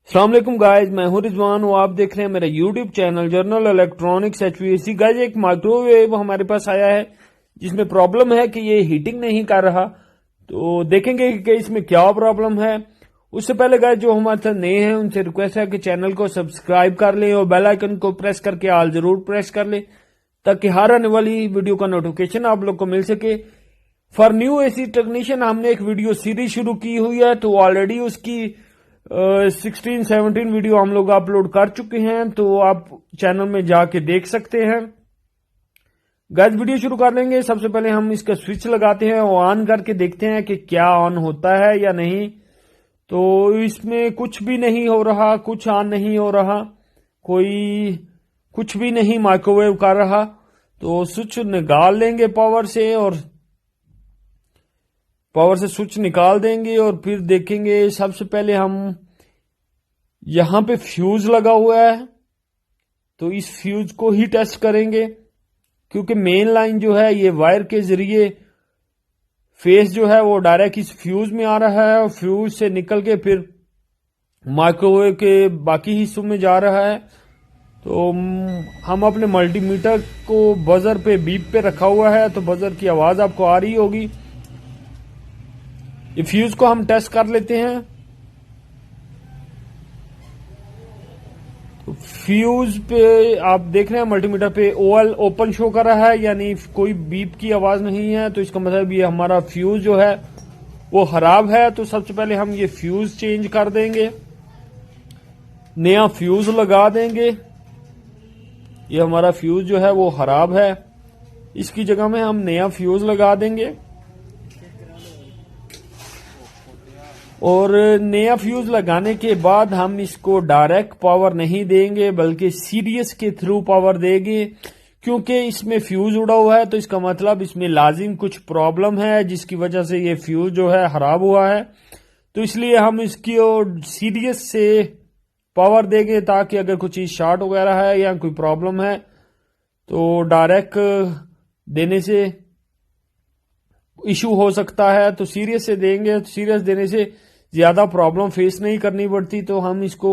अस्सलाम वालेकुम गाइस, मैं हूं रिजवान और आप देख रहे हैं मेरा YouTube channel journal electronics HVAC। Guys एक माइक्रोवेव हमारे पास आया है जिसमें प्रॉब्लम है कि ये हीटिंग नहीं कर रहा। तो देखेंगे कि इसमें क्या प्रॉब्लम है। उससे पहले गाइस जो हमारे साथ नए हैं उनसे रिक्वेस्ट है कि चैनल को सब्सक्राइब कर लें और बेल आइकन को प्रेस करके ऑल जरूर प्रेस कर लें ताकि हर आने वाली वीडियो का नोटिफिकेशन आप लोग को मिल सके। फॉर न्यू एसी टेक्नीशियन हमने एक वीडियो सीरीज शुरू की हुई है, तो ऑलरेडी उसकी 16-17 वीडियो हम लोग अपलोड कर चुके हैं, तो आप चैनल में जाके देख सकते हैं। गाइस वीडियो शुरू कर लेंगे। सबसे पहले हम इसका स्विच लगाते हैं और ऑन करके देखते हैं कि क्या ऑन होता है या नहीं। तो इसमें कुछ भी नहीं हो रहा, कुछ ऑन नहीं हो रहा, कोई कुछ भी नहीं माइक्रोवेव कर रहा। तो स्विच निकाल लेंगे पावर से, और पावर से स्विच निकाल देंगे और फिर देखेंगे। सबसे पहले हम यहां पे फ्यूज लगा हुआ है तो इस फ्यूज को ही टेस्ट करेंगे, क्योंकि मेन लाइन जो है ये वायर के जरिए फेस जो है वो डायरेक्ट इस फ्यूज में आ रहा है और फ्यूज से निकल के फिर माइक्रोवेव के बाकी हिस्सों में जा रहा है। तो हम अपने मल्टीमीटर को बजर पे बीप पे रखा हुआ है, तो बजर की आवाज आपको आ रही होगी। ये फ्यूज को हम टेस्ट कर लेते हैं। तो फ्यूज पे आप देख रहे हैं मल्टीमीटर पे OL ओपन शो कर रहा है, यानी कोई बीप की आवाज नहीं है। तो इसका मतलब ये हमारा फ्यूज जो है वो खराब है। तो सबसे पहले हम ये फ्यूज चेंज कर देंगे, नया फ्यूज लगा देंगे। ये हमारा फ्यूज जो है वो खराब है, इसकी जगह में हम नया फ्यूज लगा देंगे। और नया फ्यूज लगाने के बाद हम इसको डायरेक्ट पावर नहीं देंगे बल्कि सीरीज के थ्रू पावर देंगे, क्योंकि इसमें फ्यूज उड़ा हुआ है। तो इसका मतलब इसमें लाजिम कुछ प्रॉब्लम है जिसकी वजह से ये फ्यूज जो है खराब हुआ है। तो इसलिए हम इसकी सीरीज से पावर देंगे, ताकि अगर कुछ चीज शॉर्ट वगैरह है या कोई प्रॉब्लम है तो डायरेक्ट देने से इशू हो सकता है। तो सीरियस से देंगे, तो सीरियस देने से ज्यादा प्रॉब्लम फेस नहीं करनी पड़ती। तो हम इसको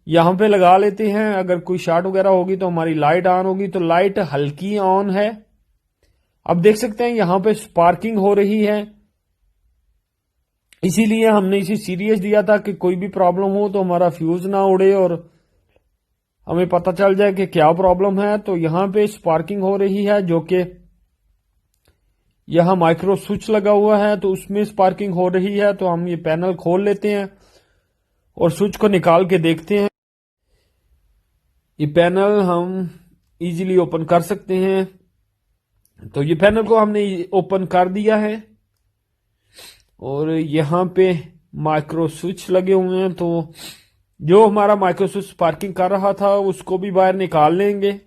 यहां पे लगा लेते हैं। अगर कोई शॉर्ट वगैरह होगी तो हमारी लाइट ऑन होगी। तो लाइट हल्की ऑन है। अब देख सकते हैं यहां पे स्पार्किंग हो रही है, इसीलिए हमने इसे सीरियस दिया था कि कोई भी प्रॉब्लम हो तो हमारा फ्यूज ना उड़े और हमें पता चल जाए कि क्या प्रॉब्लम है। तो यहां पे स्पार्किंग हो रही है, जो कि यहां माइक्रो स्विच लगा हुआ है तो उसमें स्पार्किंग हो रही है। तो हम ये पैनल खोल लेते हैं और स्विच को निकाल के देखते हैं। ये पैनल हम इजीली ओपन कर सकते हैं। तो ये पैनल को हमने ओपन कर दिया है और यहां पे माइक्रो स्विच लगे हुए हैं। तो जो हमारा माइक्रो स्विच स्पार्किंग कर रहा था उसको भी बाहर निकाल लेंगे।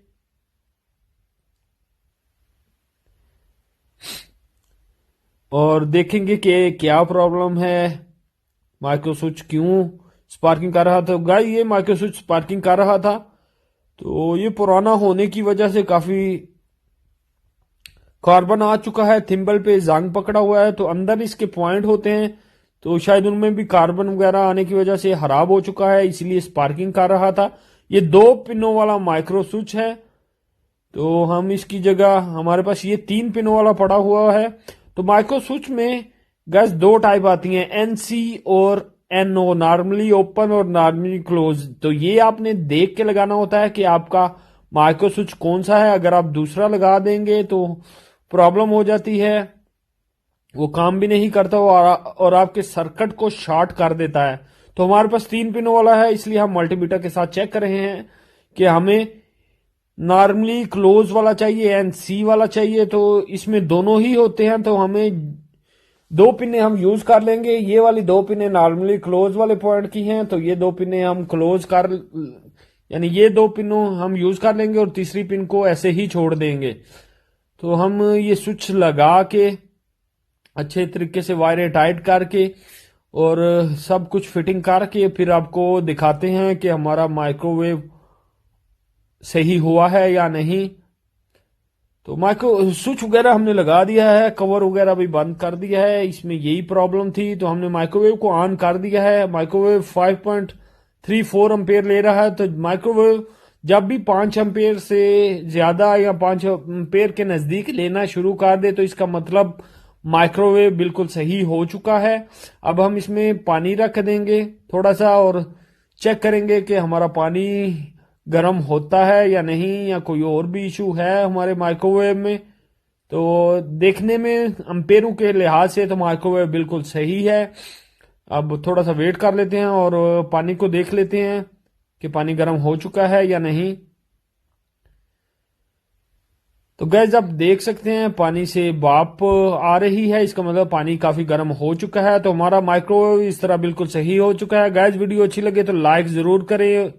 और देखेंगे कि क्या प्रॉब्लम है, माइक्रो स्विच क्यों स्पार्किंग कर रहा था। गाइस ये माइक्रो स्विच स्पार्किंग कर रहा था, तो ये पुराना होने की वजह से काफी कार्बन आ चुका है, थिम्बल पे जंग पकड़ा हुआ है। तो अंदर इसके पॉइंट होते हैं, तो शायद उनमें भी कार्बन वगैरह आने की वजह से खराब हो चुका है, इसलिए स्पार्किंग कर रहा था। ये 2 पिनों वाला माइक्रो स्विच है, तो हम इसकी जगह हमारे पास ये 3 पिनों वाला पड़ा हुआ है। तो माइक्रो स्विच में गैस 2 टाइप आती हैं, NC और NO, नॉर्मली ओपन और नॉर्मली क्लोज। तो ये आपने देख के लगाना होता है कि आपका माइक्रो स्विच कौन सा है। अगर आप दूसरा लगा देंगे तो प्रॉब्लम हो जाती है, वो काम भी नहीं करता और आपके सर्किट को शॉर्ट कर देता है। तो हमारे पास 3 पिनों वाला है, इसलिए हम मल्टीमीटर के साथ चेक कर रहे हैं कि हमें नॉर्मली क्लोज वाला चाहिए, NC वाला चाहिए। तो इसमें दोनों ही होते हैं, तो हमें 2 पिने हम यूज कर लेंगे। ये वाली 2 पिने नॉर्मली क्लोज वाले पॉइंट की हैं, तो ये 2 पिने हम क्लोज कर, यानी ये 2 पिनों हम यूज कर लेंगे और तीसरी पिन को ऐसे ही छोड़ देंगे। तो हम ये स्विच लगा के अच्छे तरीके से वायरें टाइट करके और सब कुछ फिटिंग करके फिर आपको दिखाते हैं कि हमारा माइक्रोवेव सही हुआ है या नहीं। तो माइक्रो स्विच वगैरह हमने लगा दिया है, कवर वगैरह भी बंद कर दिया है। इसमें यही प्रॉब्लम थी, तो हमने माइक्रोवेव को ऑन कर दिया है। माइक्रोवेव 3-4 एम्पेयर ले रहा है। तो माइक्रोवेव जब भी 5 एम्पेयर से ज्यादा या 5 एम्पेयर के नजदीक लेना शुरू कर दे तो इसका मतलब माइक्रोवेव बिल्कुल सही हो चुका है। अब हम इसमें पानी रख देंगे थोड़ा सा और चेक करेंगे कि हमारा पानी गर्म होता है या नहीं, या कोई और भी इशू है हमारे माइक्रोवेव में। तो देखने में एम्पेयरों के लिहाज से तो माइक्रोवेव बिल्कुल सही है। अब थोड़ा सा वेट कर लेते हैं और पानी को देख लेते हैं कि पानी गर्म हो चुका है या नहीं। तो गैस आप देख सकते हैं पानी से भाप आ रही है, इसका मतलब पानी काफी गर्म हो चुका है। तो हमारा माइक्रोवेव इस तरह बिल्कुल सही हो चुका है। गैस वीडियो अच्छी लगे तो लाइक जरूर करें।